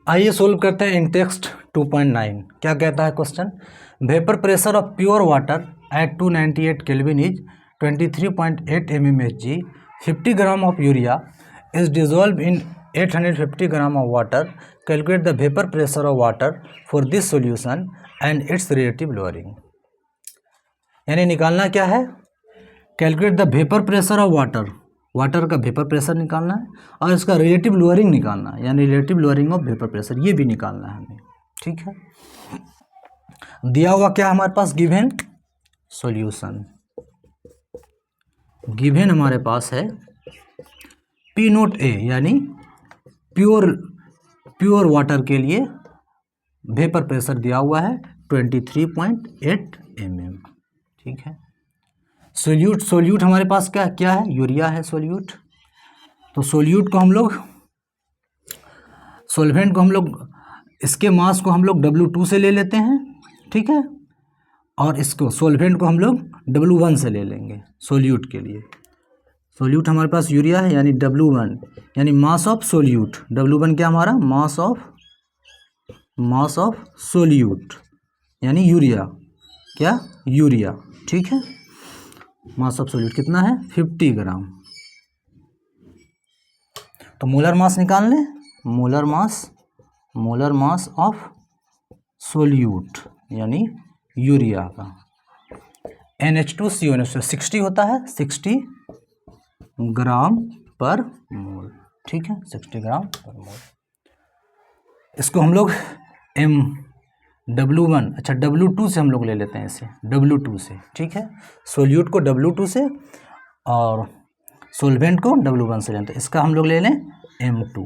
आइए सोल्व करते हैं इन टेक्स्ट 2.9। क्या कहता है question? Vapour pressure of pure water at 298 kelvin is 23.8 mmHg। 50 gram of urea is dissolve in 850 gram of water. Calculate the vapour pressure of water for this solution and it's relative lowering. यानी निकालना क्या है? Calculate the vapour pressure of water, water का vapour pressure निकालना है और इसका relative lowering निकालना है, यानी relative lowering of vapour pressure, ये भी निकालना है हमें। ठीक है, दिया हुआ क्या हमारे पास? Given solution. गिवन हमारे पास है पी नोट ए, यानी प्योर वाटर के लिए वेपर प्रेशर दिया हुआ है 23.8 mm। ठीक है, सोल्यूट हमारे पास क्या है? यूरिया है सोल्यूट। तो सोल्यूट को हम लोग, सॉल्वेंट को हम लोग, इसके मास को हम लोग W2 से ले लेते हैं। ठीक है, और इसको सॉल्वेंट को हम लोग W1 से ले लेंगे सोल्यूट के लिए। सोल्यूट हमारे पास यूरिया है, यानी W1, यानी मास ऑफ सोल्यूट। W1 क्या हमारा? मास ऑफ सोल्यूट, यानी यूरिया। क्या? यूरिया। ठीक है, मास ऑफ सोल्यूट कितना है? 50 ग्राम। तो मोलर मास निकाल लें। मोलर मास ऑफ सोल्यूट यानी यूरिया का NH2CO 60 होता है, 60 ग्राम पर मोल। ठीक है, 60 ग्राम पर मोल। इसको हम लोग W1, अच्छा W2 से हम लोग ले लेते हैं इसे, W2 से। ठीक है, सोल्यूट को W2 से और सोल्वेंट को W1 से लेते हैं। इसका हम लोग ले लें M2,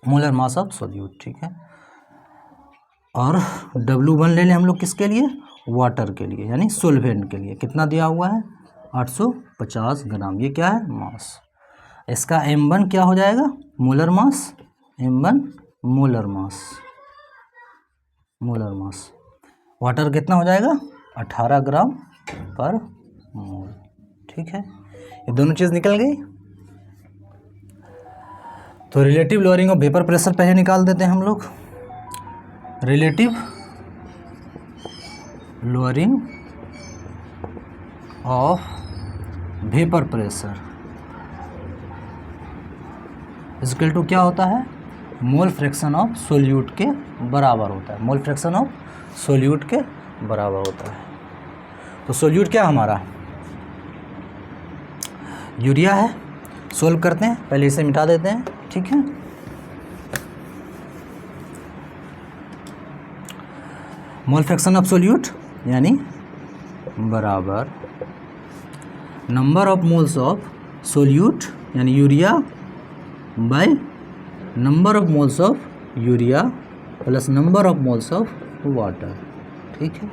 molar mass of solute. ठीक है, और W1 ले लें हम लोग किसके लिए? वाटर के लिए, यानी सोल्वेंट के लिए। कितना दिया हुआ है? 850 ग्राम। ये क्या है? मास। इसका M1 क्या हो जाएगा? Molar mass. M1 molar mass. Water कितना हो जाएगा? 18 ग्राम पर मोल। ठीक है, ये दोनों चीज़ निकल गई। तो relative lowering of vapour pressure पहले निकाल देते हैं हम लोग। Relative lowering of vapour pressure equal to क्या होता है? मोल फ्रैक्शन ऑफ सोल्यूट के बराबर होता है। मोल फ्रैक्शन ऑफ सोल्यूट के बराबर होता है। तो सोल्यूट क्या हमारा? यूरिया है। सोल्व करते हैं, पहले इसे मिटा देते हैं। ठीक है, मोल फ्रैक्शन ऑफ सोल्यूट यानी बराबर number of moles of solute यानी urea by number of moles of urea plus number of moles of water. ठीक है,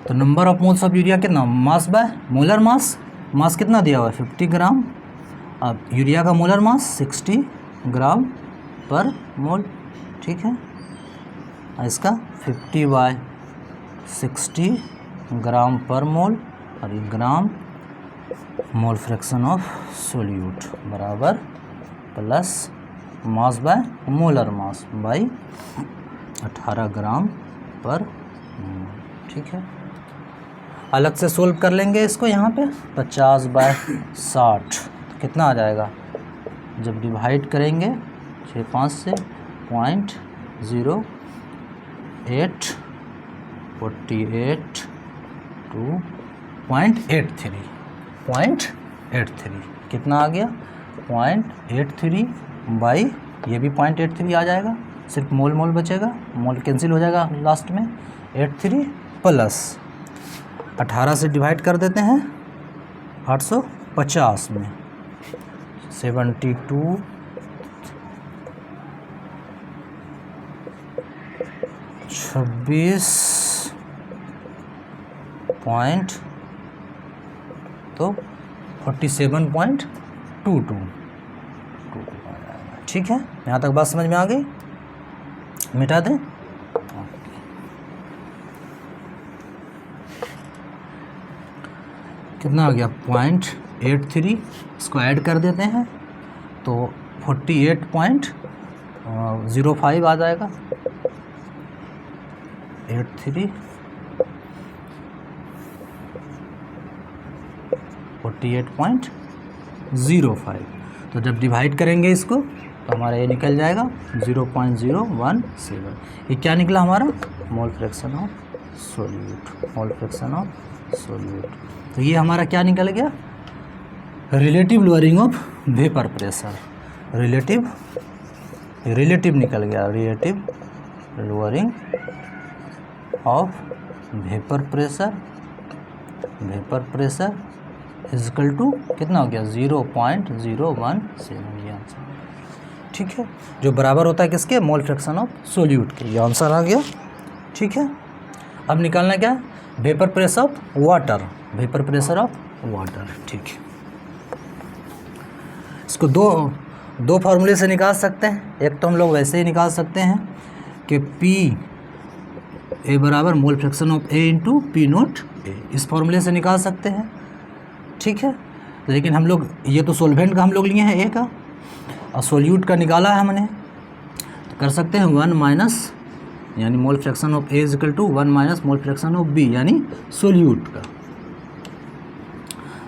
तो number of moles of urea कितना? Mass by molar mass. मास कितना दिया हुआ है? 50 ग्राम। अब यूरिया का मोलर मास 60 ग्राम पर मोल। ठीक है, इसका 50/60 ग्राम पर मोल और ग्राम मोल फ्रैक्शन ऑफ सोल्यूट बराबर plus mass by molar mass by 18 ग्राम पर मोल। ठीक है, अलग से सोल्व कर लेंगे इसको। यहाँ पे 50/60 कितना आ जाएगा? जब डिवाइड करेंगे 6-5 से 0.08 48 टू 0.83 कितना आ गया? 0.83 बाई, ये भी 0.83 आ जाएगा, सिर्फ मोल बचेगा, मोल कैंसिल हो जाएगा लास्ट में। 83 प्लस 18 से डिवाइड कर देते हैं 850 में 72 26 पॉइंट तो 47.22। ठीक है, यहाँ तक बात समझ में आ गई? मिटा दें। कितना आ गया? 0.83। इसको ऐड कर देते हैं तो 48.05 आ जाएगा, 48.05। तो जब डिवाइड करेंगे इसको तो हमारा ये निकल जाएगा 0.017। ये क्या निकला हमारा? Mole fraction of solute, mole fraction of solute. तो ये हमारा क्या निकल गया? Relative lowering of vapour pressure, relative निकल गया, relative lowering of vapour pressure equal to कितना हो गया? 0.017, ये आंसर। ठीक है, जो बराबर होता है किसके? मोल फ्रैक्शन ऑफ सोल्यूट के। ये आंसर आ गया। ठीक है, अब निकालना क्या? Vapour pressure of water, vapour pressure of water. ठीक है, इसको दो फार्मूले से निकाल सकते हैं। एक तो हम लोग वैसे ही निकाल सकते हैं कि पी ए बराबर mole fraction of A into P naught A, इस फार्मूले से निकाल सकते हैं। ठीक है, लेकिन हम लोग ये तो सोल्वेंट का हम लोग लिए हैं ए का, और सोल्यूट का निकाला है हमने, तो कर सकते हैं 1 माइनस, यानी mole fraction of A is equal to 1 minus mole fraction of B, यानी सोल्यूट का।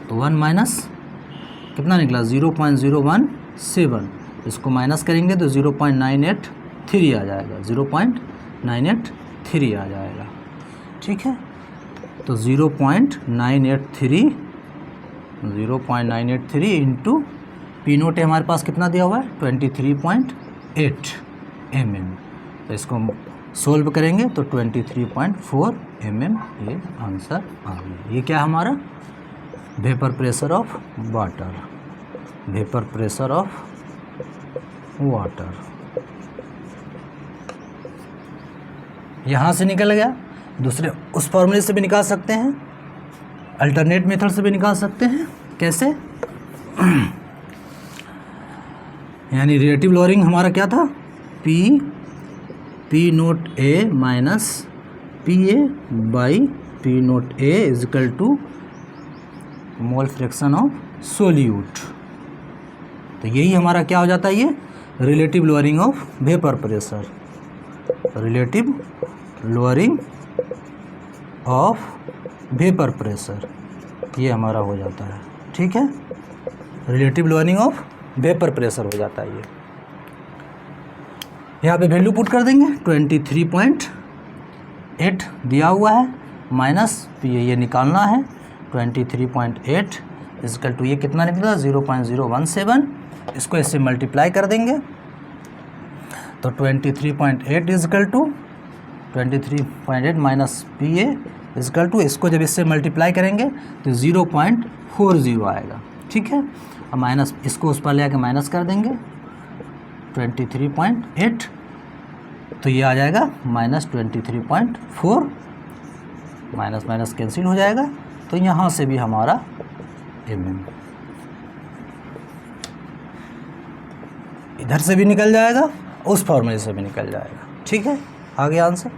तो 1 माइनस कितना निकला? 0.017। इसको माइनस करेंगे तो 0.983 आ जाएगा, 0.983 आ जाएगा। ठीक है, तो 0.983 इंटू पी नोट हमारे पास कितना दिया हुआ है? 23.8 mm। तो इसको सोल्व करेंगे तो 23.4 mm ये आंसर आ गया। ये क्या हमारा? Vapour pressure of water, vapour pressure of water. यहाँ से निकल गया। दूसरे उस फॉर्मूले से भी निकाल सकते हैं, अल्टरनेट मेथड से भी निकाल सकते हैं। कैसे? यानी रिलेटिव लोअरिंग हमारा क्या था? P naught A minus P A by P naught A is equal to mole fraction of solute. तो यही हमारा क्या हो जाता है? ये relative lowering of vapour pressure, relative lowering of vapour pressure, ये हमारा हो जाता है। ठीक है, relative lowering of vapour pressure हो जाता है। ये यहाँ पे वैल्यू पुट कर देंगे, 23.8 दिया हुआ है, माइनस ये निकालना है 23.8 इजकल टू ये कितना निकला? 0.017। इसको इससे मल्टीप्लाई कर देंगे तो 23.8 equal to 23.8 minus P A equal to, इसको जब इससे मल्टीप्लाई करेंगे तो 0.40 आएगा। ठीक है, अब माइनस इसको उस पर ले आके माइनस कर देंगे 23.8, तो ये आ जाएगा माइनस 23.4, माइनस माइनस कैंसिल हो जाएगा। तो यहाँ से भी हमारा mm इधर से भी निकल जाएगा, उस फॉर्मूले से भी निकल जाएगा। ठीक है, आ गया आंसर।